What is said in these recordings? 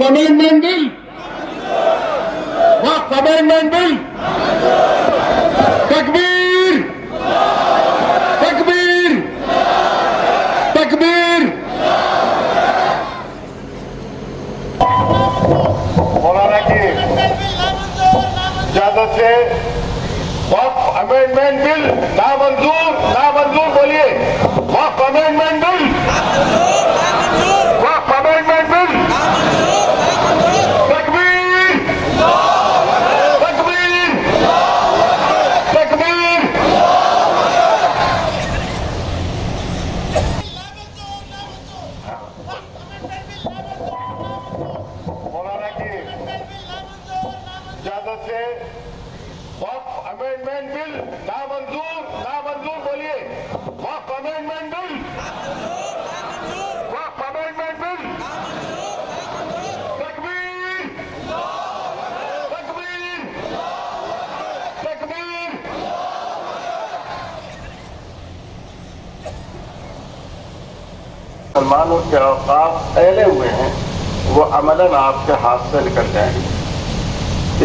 amendment bill. Waqf amendment bill. Takbir. Takbir. Takbir. मौलाना की इजाजत से वक्फ अमेंडमेंट बिल नामंजूर बोलिए। वक्फ अमेंडमेंट बिल, वक्फ अमेंडमेंट बिल। तकबीर, तकबीर, तकबीर। मौलाना की इजाजत से वक्फ अमेंडमेंट बिल नामंजूर बोलिए। वक्फ अमेंडमेंट बिल, वक्फ अमेंडमेंट बिल। तकबीर, तकबीर, तकबीर। मुसलमानों के औकाफ फैले हुए हैं, वो अमलन आपके हाथ से निकल जाएंगे।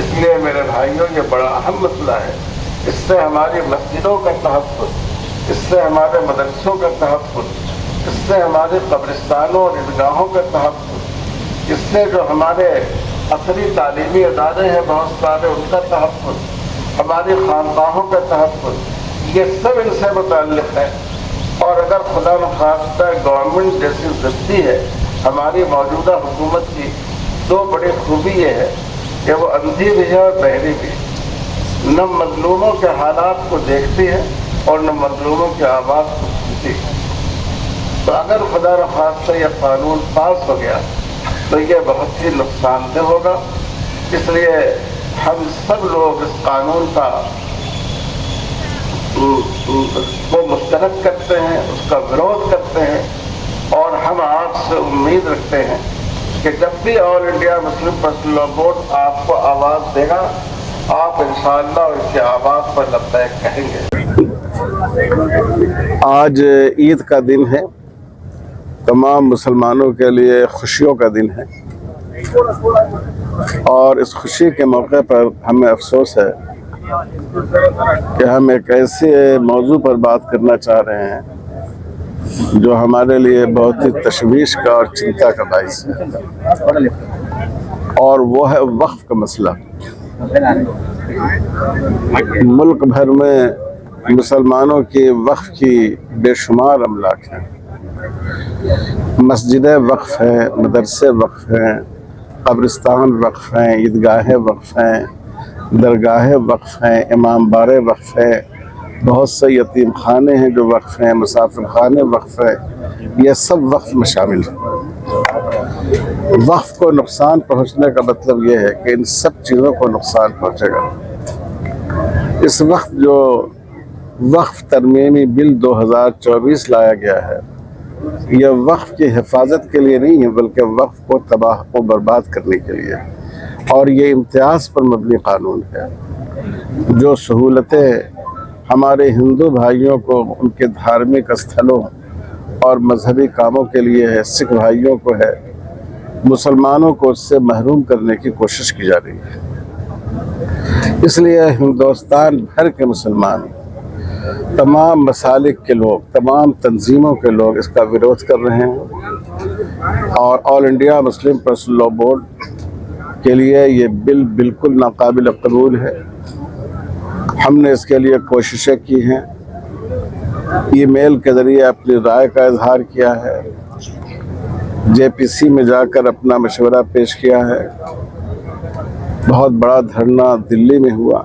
इसलिए मेरे भाइयों, ये बड़ा अहम मसला है। इससे हमारी मस्जिदों का तहफ़्फ़ुज़, इससे हमारे मदरसों का तहफ़्फ़ुज़, इससे हमारे कब्रिस्तानों और ईदगाहों का तहफ़्फ़ुज़, इससे जो हमारे असरी तालीमी अदारे हैं बहुत सारे, उनका तहफ़्फ़ुज़, हमारी खानकाहों का तहफ़्फ़ुज़, ये सब इनसे मुतअल्लिक़ है। और अगर खुदा न ख़ास्ता गवर्नमेंट जैसी ज़िद्दी है हमारी मौजूदा हुकूमत की, दो बड़ी खूबी ये है कि वो अंधी भी है और बहरी भी है। न मज़लूमों के हालात को देखती है और न मज़लूमों की आवाज़ को सुनती है। तो अगर खुदा न ख़ास्ता ये कानून पास हो गया तो ये बहुत ही नुकसानदेह होगा। इसलिए हम सब लोग इस कानून का को मुस्तरद करते हैं, उसका विरोध करते हैं। और हम आपसे उम्मीद रखते हैं कि जब भी all India Muslim personal law board आपको आवाज़ देगा, आप इंशाअल्लाह इसकी आवाज़ पर लब्बैक कहेंगे। आज ईद का दिन है, तमाम मुसलमानों के लिए खुशियों का दिन है। और इस खुशी के मौके पर हमें अफसोस है कि हम एक ऐसे मौजू पर बात करना चाह रहे हैं जो हमारे लिए बहुत ही तशवीश का और चिंता का बाइस है, और वो है वक्फ का मसला। मुल्क भर में मुसलमानों की वक्फ की बेशुमार अमलाक हैं। मस्जिदें वक्फ हैं, मदरसे वक्फ हैं, कब्रिस्तान वक्फ हैं, ईदगाहें वक्फ हैं, दरगाहें वक्फ हैं, इमाम बारे वक्फ हैं, बहुत से यतीम खाने हैं जो वक्फ हैं, मुसाफिर खाने वक्फ हैं। ये सब वक्फ में शामिल है। वक्फ को नुकसान पहुंचने का मतलब ये है कि इन सब चीज़ों को नुकसान पहुंचेगा। इस वक्त जो वक्फ तरमीमी बिल 2024 लाया गया है, यह वक्फ की हिफाजत के लिए नहीं है, बल्कि वक्फ को तबाह और बर्बाद करने के लिए। और ये इम्तियाज़ पर मबनी कानून है। जो सहूलतें हमारे हिंदू भाइयों को उनके धार्मिक स्थलों और मजहबी कामों के लिए है, सिख भाइयों को है, मुसलमानों को उससे महरूम करने की कोशिश की जा रही है। इसलिए हिंदुस्तान भर के मुसलमान, तमाम मसालिक के लोग, तमाम तंजीमों के लोग इसका विरोध कर रहे हैं। और all India Muslim personal law board के लिए ये बिल बिल्कुल नाकाबिल कबूल है। हमने इसके लिए कोशिशें की हैं, ईमेल के ज़रिए अपनी राय का इजहार किया है, JPC में जाकर अपना मशवरा पेश किया है। बहुत बड़ा धरना दिल्ली में हुआ,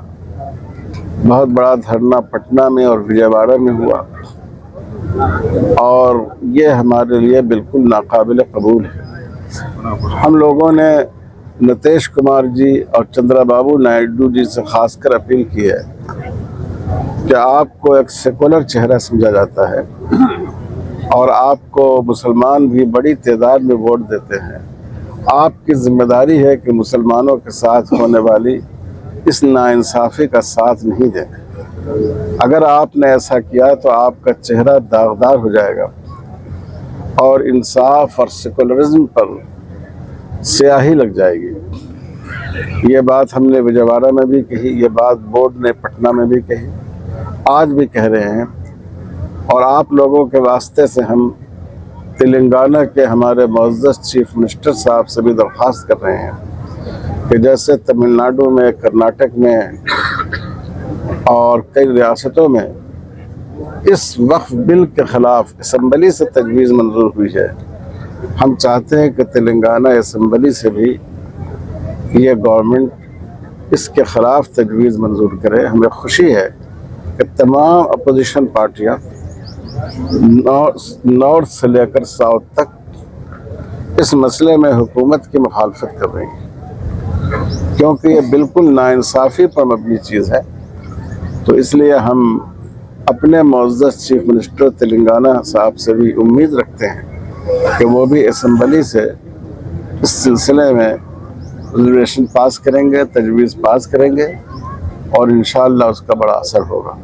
बहुत बड़ा धरना पटना में और विजयवाड़ा में हुआ, और ये हमारे लिए बिल्कुल नाकाबिल कबूल है। हम लोगों ने नीतीश कुमार जी और चंद्रबाबू नायडू जी से खासकर अपील की है कि आपको एक सेकुलर चेहरा समझा जाता है और आपको मुसलमान भी बड़ी तादाद में वोट देते हैं। आपकी जिम्मेदारी है कि मुसलमानों के साथ होने वाली इस नाइंसाफ़ी का साथ नहीं दें। अगर आपने ऐसा किया तो आपका चेहरा दागदार हो जाएगा और इंसाफ और सेकुलरिज्म पर स्याही लग जाएगी। ये बात हमने विजयवाड़ा में भी कही, ये बात बोर्ड ने पटना में भी कही, आज भी कह रहे हैं। और आप लोगों के वास्ते से हम तेलंगाना के हमारे मुअज़्ज़ज़ चीफ मिनिस्टर साहब से भी दरख्वास्त कर रहे हैं कि जैसे तमिलनाडु में, कर्नाटक में और कई रियासतों में इस वक्फ बिल के ख़िलाफ़ असम्बली से तजवीज़ मंजूर हुई है, हम चाहते हैं कि तेलंगाना असम्बली से भी ये गवर्नमेंट इसके ख़िलाफ़ तजवीज़ मंजूर करे। हमें खुशी है कि तमाम अपोजिशन पार्टियाँ नॉर्थ से लेकर साउथ तक इस मसले में हुकूमत की मुखालफत कर रही हैं, क्योंकि ये बिल्कुल नाइंसाफ़ी पर मबनी चीज़ है। तो इसलिए हम अपने मुअज़्ज़ज़ चीफ मिनिस्टर तेलंगाना साहब से भी उम्मीद रखते हैं कि वो भी असम्बली से इस सिलसिले में रेजोल्यूशन पास करेंगे, तजवीज़ पास करेंगे और इंशाअल्लाह उसका बड़ा असर होगा।